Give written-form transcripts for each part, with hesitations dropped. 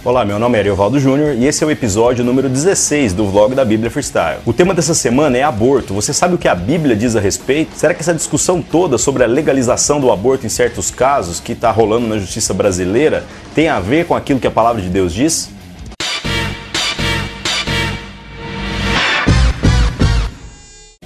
Olá, meu nome é Ariovaldo Júnior e esse é o episódio número 16 do vlog da Bíblia Freestyle. O tema dessa semana é aborto. Você sabe o que a Bíblia diz a respeito? Será que essa discussão toda sobre a legalização do aborto em certos casos que está rolando na justiça brasileira tem a ver com aquilo que a palavra de Deus diz?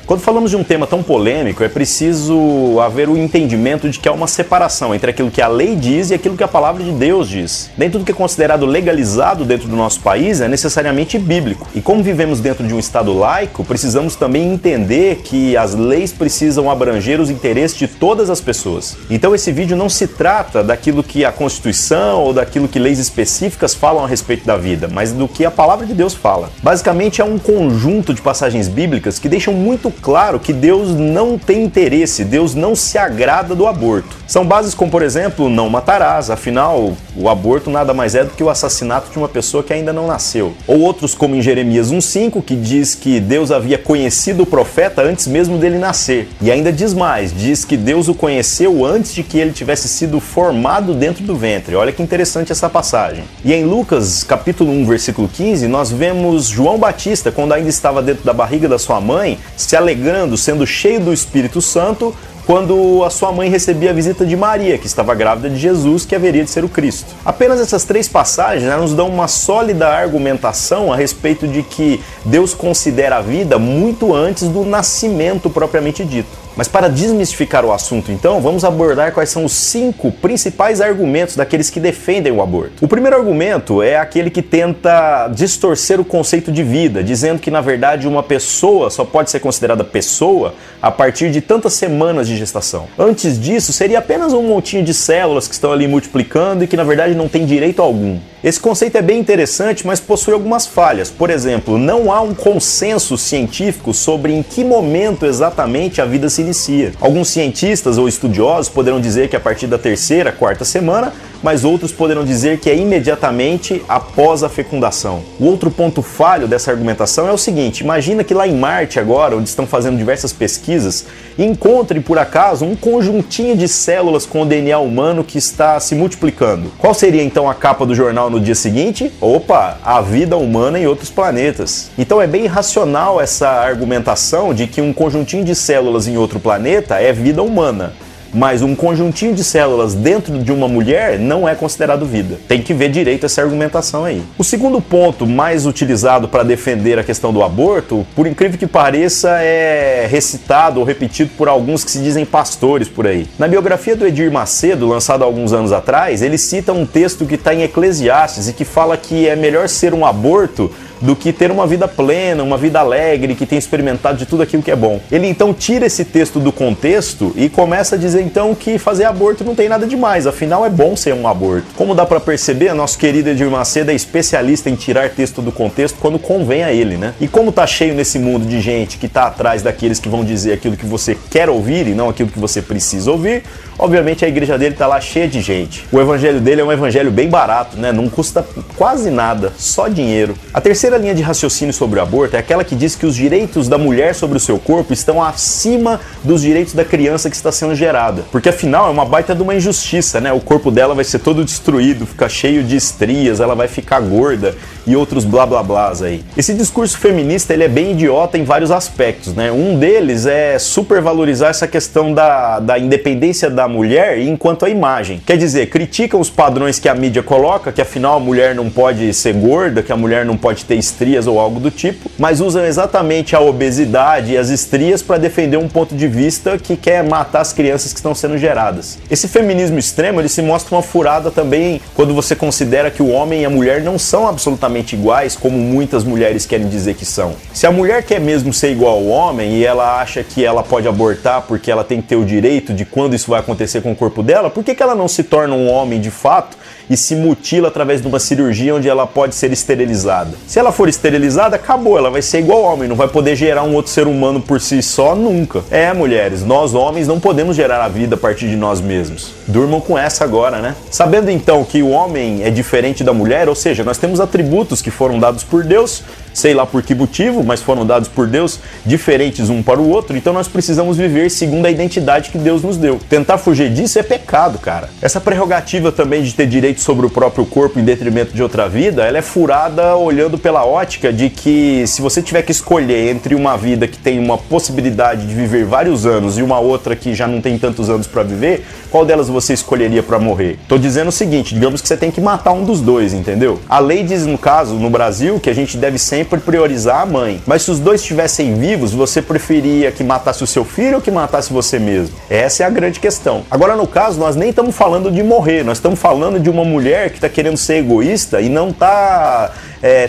Quando falamos de um tema tão polêmico, é preciso haver o entendimento de que há uma separação entre aquilo que a lei diz e aquilo que a palavra de Deus diz. Nem tudo que é considerado legalizado dentro do nosso país é necessariamente bíblico. E como vivemos dentro de um Estado laico, precisamos também entender que as leis precisam abranger os interesses de todas as pessoas. Então esse vídeo não se trata daquilo que a Constituição ou daquilo que leis específicas falam a respeito da vida, mas do que a palavra de Deus fala. Basicamente é um conjunto de passagens bíblicas que deixam muito claro que Deus não tem interesse, Deus não se agrada do aborto. São bases como, por exemplo, não matarás, afinal, o aborto nada mais é do que o assassinato de uma pessoa que ainda não nasceu. Ou outros como em Jeremias 1,5, que diz que Deus havia conhecido o profeta antes mesmo dele nascer. E ainda diz mais, diz que Deus o conheceu antes de que ele tivesse sido formado dentro do ventre. Olha que interessante essa passagem. E em Lucas, capítulo 1, versículo 15, nós vemos João Batista, quando ainda estava dentro da barriga da sua mãe, se alegrando, sendo cheio do Espírito Santo, quando a sua mãe recebia a visita de Maria, que estava grávida de Jesus, que haveria de ser o Cristo. Apenas essas três passagens nos dão uma sólida argumentação a respeito de que Deus considera a vida muito antes do nascimento propriamente dito. Mas para desmistificar o assunto, então, vamos abordar quais são os 5 principais argumentos daqueles que defendem o aborto. O primeiro argumento é aquele que tenta distorcer o conceito de vida, dizendo que, na verdade, uma pessoa só pode ser considerada pessoa a partir de tantas semanas de gestação. Antes disso, seria apenas um montinho de células que estão ali multiplicando e que, na verdade, não tem direito algum. Esse conceito é bem interessante, mas possui algumas falhas. Por exemplo, não há um consenso científico sobre em que momento exatamente a vida se inicia. Alguns cientistas ou estudiosos poderão dizer que a partir da 3ª, 4ª semana, mas outros poderão dizer que é imediatamente após a fecundação. O outro ponto falho dessa argumentação é o seguinte: imagina que lá em Marte agora, onde estão fazendo diversas pesquisas, encontrem por acaso um conjuntinho de células com o DNA humano que está se multiplicando. Qual seria então a capa do jornal no dia seguinte? Opa, a vida humana em outros planetas. Então é bem irracional essa argumentação de que um conjuntinho de células em outro planeta é vida humana. Mas um conjuntinho de células dentro de uma mulher não é considerado vida. Tem que ver direito essa argumentação aí. O segundo ponto mais utilizado para defender a questão do aborto, por incrível que pareça, é recitado ou repetido por alguns que se dizem pastores por aí. Na biografia do Edir Macedo, lançada há alguns anos atrás, ele cita um texto que está em Eclesiastes e que fala que é melhor ser um aborto do que ter uma vida plena, uma vida alegre, que tem experimentado de tudo aquilo que é bom. Ele então tira esse texto do contexto e começa a dizer então que fazer aborto não tem nada demais, afinal é bom ser um aborto. Como dá pra perceber, nosso querido Edir Macedo é especialista em tirar texto do contexto quando convém a ele, né? E como tá cheio nesse mundo de gente que tá atrás daqueles que vão dizer aquilo que você quer ouvir e não aquilo que você precisa ouvir, obviamente a igreja dele tá lá cheia de gente. O evangelho dele é um evangelho bem barato, né? Não custa quase nada, só dinheiro. A terceira linha de raciocínio sobre o aborto é aquela que diz que os direitos da mulher sobre o seu corpo estão acima dos direitos da criança que está sendo gerada. Porque afinal é uma baita de uma injustiça, né? O corpo dela vai ser todo destruído, ficar cheio de estrias, ela vai ficar gorda e outros blá blá blás aí. Esse discurso feminista ele é bem idiota em vários aspectos, né? Um deles é supervalorizar essa questão da independência da mulher enquanto a imagem. Quer dizer, criticam os padrões que a mídia coloca, que afinal a mulher não pode ser gorda, que a mulher não pode ter estrias ou algo do tipo, mas usam exatamente a obesidade e as estrias para defender um ponto de vista que quer matar as crianças que estão sendo geradas. Esse feminismo extremo ele se mostra uma furada também quando você considera que o homem e a mulher não são absolutamente iguais, como muitas mulheres querem dizer que são. Se a mulher quer mesmo ser igual ao homem e ela acha que ela pode abortar porque ela tem que ter o direito de quando isso vai acontecer com o corpo dela, por que ela não se torna um homem de fato e se mutila através de uma cirurgia onde ela pode ser esterilizada? Se ela ela for esterilizada, acabou, ela vai ser igual ao homem, não vai poder gerar um outro ser humano por si só nunca. Mulheres, nós homens não podemos gerar a vida a partir de nós mesmos. Durmam com essa agora, né? Sabendo então que o homem é diferente da mulher, ou seja, nós temos atributos que foram dados por Deus, sei lá por que motivo, mas foram dados por Deus, diferentes um para o outro, então nós precisamos viver segundo a identidade que Deus nos deu. Tentar fugir disso é pecado, cara. Essa prerrogativa também de ter direito sobre o próprio corpo em detrimento de outra vida, ela é furada olhando pela ótica de que se você tiver que escolher entre uma vida que tem uma possibilidade de viver vários anos e uma outra que já não tem tantos anos para viver, qual delas você escolheria para morrer? Tô dizendo o seguinte, digamos que você tem que matar um dos dois, entendeu? A lei diz, no caso, no Brasil, que a gente deve sempre priorizar a mãe. Mas se os dois estivessem vivos, você preferia que matasse o seu filho ou que matasse você mesmo? Essa é a grande questão. Agora, no caso, nós nem estamos falando de morrer, nós estamos falando de uma mulher que está querendo ser egoísta e não está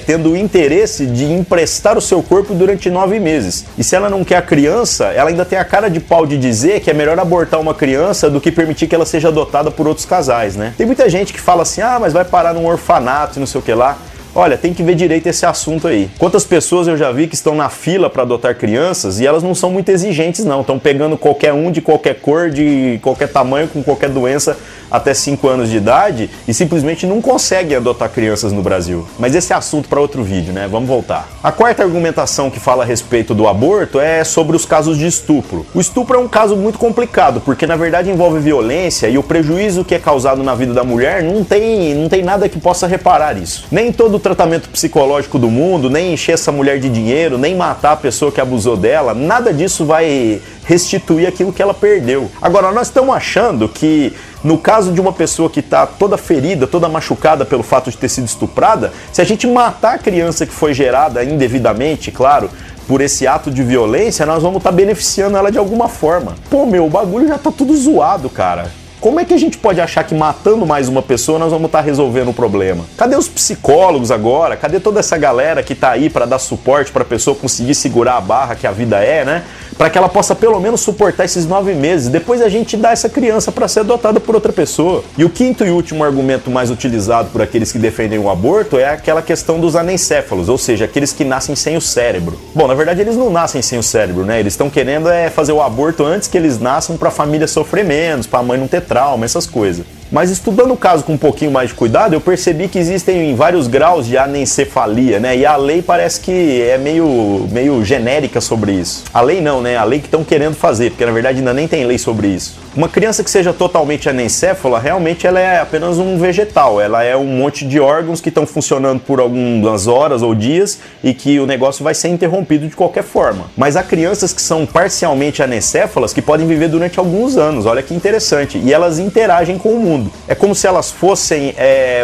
tendo o interesse de emprestar o seu corpo durante 9 meses. E se ela não quer a criança, ela ainda tem a cara de pau de dizer que é melhor abortar uma criança do que permitir que ela seja adotada por outros casais, né? Tem muita gente que fala assim, mas vai parar num orfanato e não sei o que lá. Olha, tem que ver direito esse assunto aí. Quantas pessoas eu já vi que estão na fila para adotar crianças e elas não são muito exigentes não, estão pegando qualquer um de qualquer cor, de qualquer tamanho, com qualquer doença até 5 anos de idade e simplesmente não conseguem adotar crianças no Brasil. Mas esse é assunto para outro vídeo, né? Vamos voltar. A quarta argumentação que fala a respeito do aborto é sobre os casos de estupro. O estupro é um caso muito complicado, porque na verdade envolve violência e o prejuízo que é causado na vida da mulher não tem nada que possa reparar isso. Nem todo tratamento psicológico do mundo, nem encher essa mulher de dinheiro, nem matar a pessoa que abusou dela, nada disso vai restituir aquilo que ela perdeu. Agora, nós estamos achando que no caso de uma pessoa que está toda ferida, toda machucada pelo fato de ter sido estuprada, se a gente matar a criança que foi gerada indevidamente, claro, por esse ato de violência, nós vamos estar beneficiando ela de alguma forma. Pô, meu, o bagulho já tá tudo zoado, cara. Como é que a gente pode achar que matando mais uma pessoa nós vamos estar resolvendo o problema? Cadê os psicólogos agora? Cadê toda essa galera que tá aí para dar suporte para a pessoa conseguir segurar a barra que a vida é, né? Para que ela possa pelo menos suportar esses 9 meses. Depois a gente dá essa criança para ser adotada por outra pessoa. E o quinto e último argumento mais utilizado por aqueles que defendem o aborto é aquela questão dos anencéfalos, ou seja, aqueles que nascem sem o cérebro. Bom, na verdade eles não nascem sem o cérebro, né? Eles estão querendo fazer o aborto antes que eles nasçam para a família sofrer menos, para a mãe não ter trauma, essas coisas. Mas estudando o caso com um pouquinho mais de cuidado, eu percebi que existem vários graus de anencefalia, né? E a lei parece que é meio genérica sobre isso. A lei não, né? A lei que estão querendo fazer, porque na verdade ainda nem tem lei sobre isso. Uma criança que seja totalmente anencéfala, realmente ela é apenas um vegetal. Ela é um monte de órgãos que estão funcionando por algumas horas ou dias e que o negócio vai ser interrompido de qualquer forma. Mas há crianças que são parcialmente anencéfalas que podem viver durante alguns anos. Olha que interessante. E elas interagem com o mundo. É como se elas fossem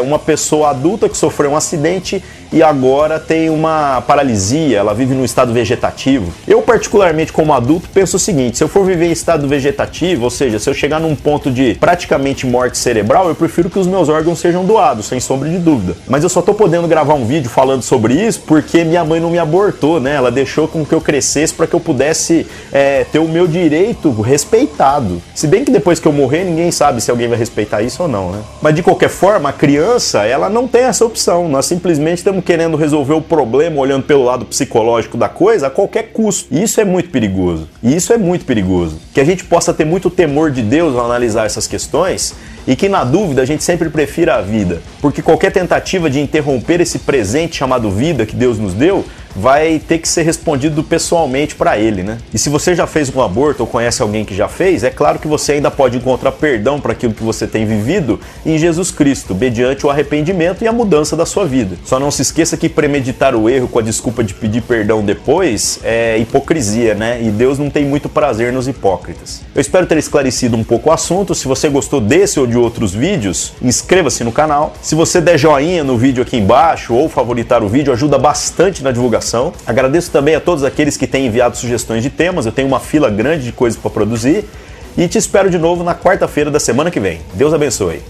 uma pessoa adulta que sofreu um acidente e agora tem uma paralisia, ela vive num estado vegetativo. Eu, particularmente, como adulto, penso o seguinte: se eu for viver em estado vegetativo, ou seja, se eu chegar num ponto de praticamente morte cerebral, eu prefiro que os meus órgãos sejam doados, sem sombra de dúvida. Mas eu só tô podendo gravar um vídeo falando sobre isso porque minha mãe não me abortou, né? Ela deixou com que eu crescesse para que eu pudesse ter o meu direito respeitado. Se bem que depois que eu morrer, ninguém sabe se alguém vai respeitar isso ou não, né? Mas de qualquer forma, a criança, ela não tem essa opção. Nós simplesmente estamos querendo resolver o problema olhando pelo lado psicológico da coisa a qualquer custo. E isso é muito perigoso. Que a gente possa ter muito temor de Deus ao analisar essas questões e que na dúvida a gente sempre prefira a vida. Porque qualquer tentativa de interromper esse presente chamado vida que Deus nos deu vai ter que ser respondido pessoalmente para ele, né? E se você já fez um aborto ou conhece alguém que já fez, é claro que você ainda pode encontrar perdão para aquilo que você tem vivido em Jesus Cristo, mediante o arrependimento e a mudança da sua vida. Só não se esqueça que premeditar o erro com a desculpa de pedir perdão depois é hipocrisia, né? E Deus não tem muito prazer nos hipócritas. Eu espero ter esclarecido um pouco o assunto. Se você gostou desse ou de outros vídeos, inscreva-se no canal. Se você der joinha no vídeo aqui embaixo ou favoritar o vídeo, ajuda bastante na divulgação. Agradeço também a todos aqueles que têm enviado sugestões de temas. Eu tenho uma fila grande de coisas para produzir e te espero de novo na quarta-feira da semana que vem. Deus abençoe.